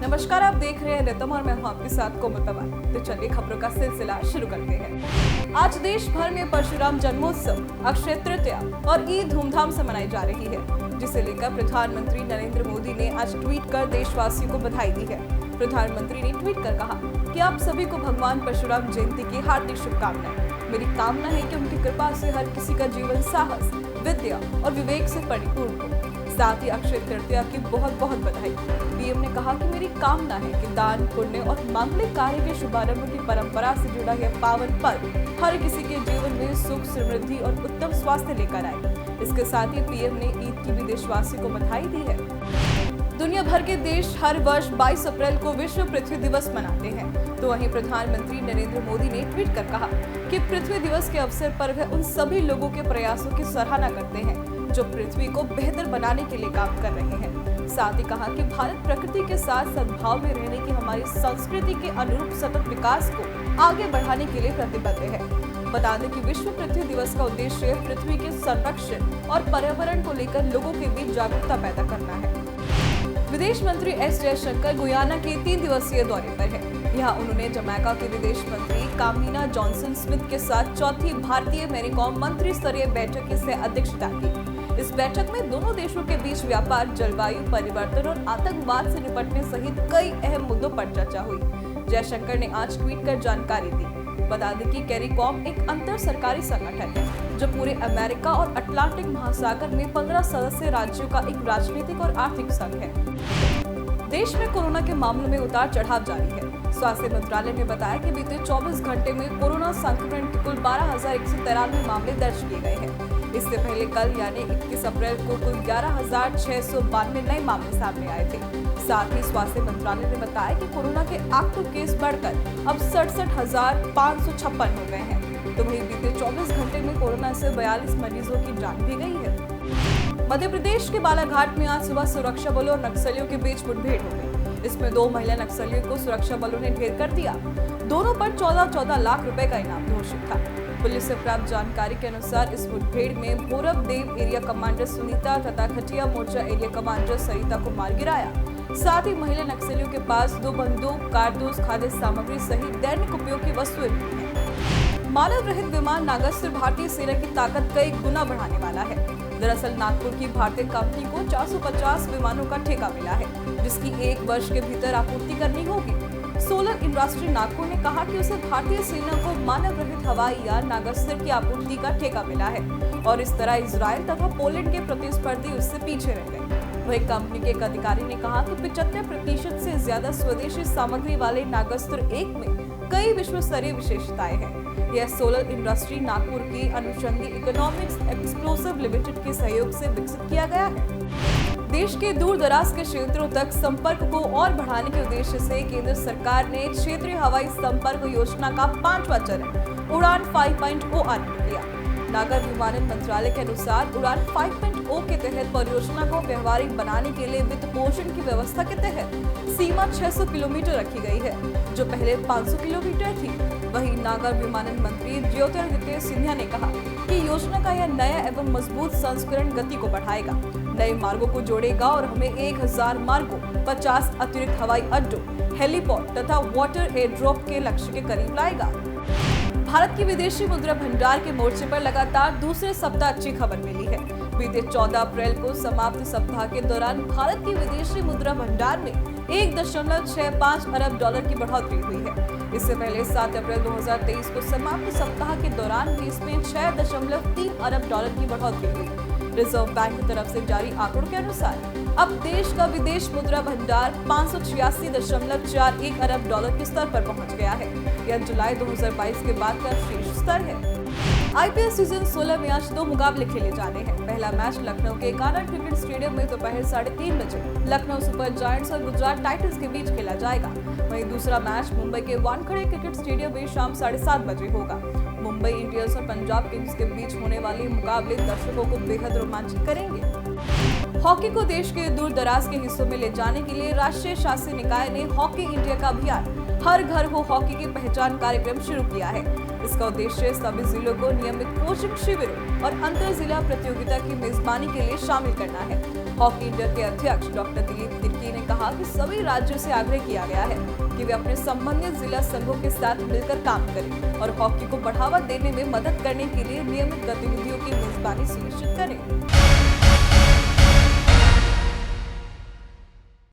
नमस्कार, आप देख रहे हैं रितम और मैं हूं आपके साथ कोमल पवार। तो चलिए खबरों का सिलसिला शुरू करते हैं। आज देश भर में परशुराम जन्मोत्सव, अक्षय तृतीया और ईद धूमधाम से मनाई जा रही है, जिसे लेकर प्रधानमंत्री नरेंद्र मोदी ने आज ट्वीट कर देशवासियों को बधाई दी है। प्रधानमंत्री ने ट्वीट कर कहा कि आप सभी को भगवान परशुराम जयंती की हार्दिक शुभकामनाएं। मेरी कामना है कि उनकी कृपा से हर किसी का जीवन साहस, विद्या और विवेक से परिपूर्ण हो। साथ ही अक्षय तृतीया की बहुत बहुत बधाई। पीएम ने कहा कि मेरी कामना है कि दान, पुण्य और मांगलिक कार्य के शुभारंभ की परंपरा से जुड़ा यह पावन पर्व हर किसी के जीवन में सुख, समृद्धि और उत्तम स्वास्थ्य लेकर आए। इसके साथ ही पीएम ने ईद की भी देशवासियों को बधाई दी है। दुनिया भर के देश हर वर्ष 22 अप्रैल को विश्व पृथ्वी दिवस मनाते हैं, तो वहीं प्रधानमंत्री नरेंद्र मोदी ने ट्वीट कर कहा कि पृथ्वी दिवस के अवसर पर वह उन सभी लोगों के प्रयासों की सराहना करते हैं जो पृथ्वी को बेहतर बनाने के लिए काम कर रहे हैं। साथ ही कहा कि भारत प्रकृति के साथ सद्भाव में रहने की हमारी संस्कृति के अनुरूप सतत विकास को आगे बढ़ाने के लिए प्रतिबद्ध है। बता दें कि विश्व पृथ्वी दिवस का उद्देश्य पृथ्वी के संरक्षण और पर्यावरण को लेकर लोगों के बीच जागरूकता पैदा करना है। विदेश मंत्री एस जयशंकर गुयाना के 3 दिवसीय दौरे पर है। यहाँ उन्होंने जमैका के विदेश मंत्री कामिना जॉनसन स्मिथ के साथ चौथी भारतीय मैरीकॉम मंत्री स्तरीय बैठक की सह अध्यक्षता की। इस बैठक में दोनों देशों के बीच व्यापार, जलवायु परिवर्तन और आतंकवाद से निपटने सहित कई अहम मुद्दों पर चर्चा हुई। जयशंकर ने आज ट्वीट कर जानकारी दी। बता दें कि कैरिकॉम एक अंतर सरकारी संगठन है जो पूरे अमेरिका और अटलांटिक महासागर में 15 सदस्य राज्यों का एक राजनीतिक और आर्थिक संघ है। देश में कोरोना के मामलों में उतार चढ़ाव जारी है। स्वास्थ्य मंत्रालय ने बताया कि बीते 24 घंटे में कोरोना संक्रमण के कुल 12,193 मामले दर्ज किए गए हैं। इससे पहले कल यानी 21 अप्रैल को कुल 11,692 नए मामले सामने आए थे। साथ ही स्वास्थ्य मंत्रालय ने बताया कि कोरोना के एक्टिव केस बढ़कर अब 67,556 हो गए हैं। तो वहीं बीते 24 घंटे में कोरोना से 42 मरीजों की जान भी गई है। मध्य प्रदेश के बालाघाट में आज सुबह सुरक्षा बलों और नक्सलियों के बीच मुठभेड़ हो गई। इसमें 2 महिला नक्सलियों को सुरक्षा बलों ने ढेर कर दिया। दोनों पर 14-14 लाख रुपए का इनाम घोषित था। पुलिस से प्राप्त जानकारी के अनुसार इस मुठभेड़ में भोरब देव एरिया कमांडर सुनीता तथा खटिया मोर्चा एरिया कमांडर सरिता को मार गिराया। साथ ही महिला नक्सलियों के पास 2 बंदूक, कारतूस, खाद्य सामग्री सहित दैनिक उपयोग की वस्तुएं मिली हैं। मानव रहित विमान नागस्त्र भारतीय सेना की ताकत कई गुना बढ़ाने वाला है। दरअसल नागपुर की भारतीय कंपनी को 450 विमानों का ठेका मिला है, जिसकी 1 वर्ष के भीतर आपूर्ति करनी होगी। सोलर इंडस्ट्री नागपुर ने कहा कि उसे भारतीय सेना को मानव रहित हवाई यान नागस्त्र की आपूर्ति का ठेका मिला है और इस तरह इजराइल तथा पोलैंड के प्रतिस्पर्धी उससे पीछे रह गए। वहीं कंपनी के एक अधिकारी ने कहा कि 75% से ज्यादा स्वदेशी सामग्री वाले नागस्त्र 1 में कई विश्व स्तरीय विशेषताएं हैं। यह सोलर इंडस्ट्री नागपुर की अनुषंगी इकोनॉमिक्स एक्सप्लोसिव लिमिटेड के सहयोग से विकसित किया गया है। देश के दूर दराज के क्षेत्रों तक संपर्क को और बढ़ाने के उद्देश्य से केंद्र सरकार ने क्षेत्रीय हवाई संपर्क योजना का 5वां चरण उड़ान 5.0 आरंभ किया। नागर विमानन मंत्रालय के अनुसार उड़ान 5.0 के तहत परियोजना को व्यवहारिक बनाने के लिए वित्त पोषण की व्यवस्था के तहत सीमा 600 किलोमीटर रखी गई है, जो पहले 500 किलोमीटर थी। वहीं नागर विमानन मंत्री ज्योतिरादित्य सिंधिया ने कहा कि योजना का यह नया एवं मजबूत संस्करण गति को बढ़ाएगा, नए मार्गों को जोड़ेगा और हमें 1000 मार्गों, 50 अतिरिक्त हवाई अड्डों, हेलीपोर्ट तथा वाटर एयरड्रॉप के लक्ष्य के करीब लाएगा। भारत की विदेशी मुद्रा भंडार के मोर्चे पर लगातार दूसरे सप्ताह अच्छी खबर मिली है। बीते 14 अप्रैल को समाप्त सप्ताह के दौरान भारत की विदेशी मुद्रा भंडार में 1.65 अरब डॉलर की बढ़ोतरी हुई है। इससे पहले 7 अप्रैल 2023 को समाप्त सप्ताह के दौरान भी इसमें 6.3 अरब डॉलर की बढ़ोतरी हुई। रिजर्व बैंक की तरफ से जारी आंकड़ों के अनुसार अब देश का विदेश मुद्रा भंडार 586.41 अरब डॉलर के स्तर पर पहुंच गया है। यह जुलाई 2022 के बाद का शीर्ष स्तर है। आईपीएल सीजन 16 में आज 2 मुकाबले खेले जाने हैं। पहला मैच लखनऊ के कानन क्रिकेट स्टेडियम में दोपहर 3:30 बजे लखनऊ सुपर जायंट्स और गुजरात टाइटंस के बीच खेला जाएगा। वहीं दूसरा मैच मुंबई के वानखेड़े क्रिकेट स्टेडियम में शाम 7:30 बजे होगा। मुंबई इंडियंस और पंजाब किंग्स के बीच होने वाले मुकाबले दर्शकों को बेहद रोमांचित करेंगे। हॉकी को देश के दूर दराज के हिस्सों में ले जाने के लिए राष्ट्रीय शासी निकाय ने हॉकी इंडिया का अभियान हर घर हो हॉकी की पहचान कार्यक्रम शुरू किया है। इसका उद्देश्य सभी जिलों को नियमित कोचिंग शिविरों और अंतर जिला प्रतियोगिता की मेजबानी के लिए शामिल करना है। हॉकी इंडिया के अध्यक्ष डॉक्टर दिलीप तिर्की ने कहा कि सभी राज्यों से आग्रह किया गया है कि वे अपने संबंधित जिला संघों के साथ मिलकर काम करें और हॉकी को बढ़ावा देने में मदद करने के लिए नियमित गतिविधियों की मेजबानी सुनिश्चित करें।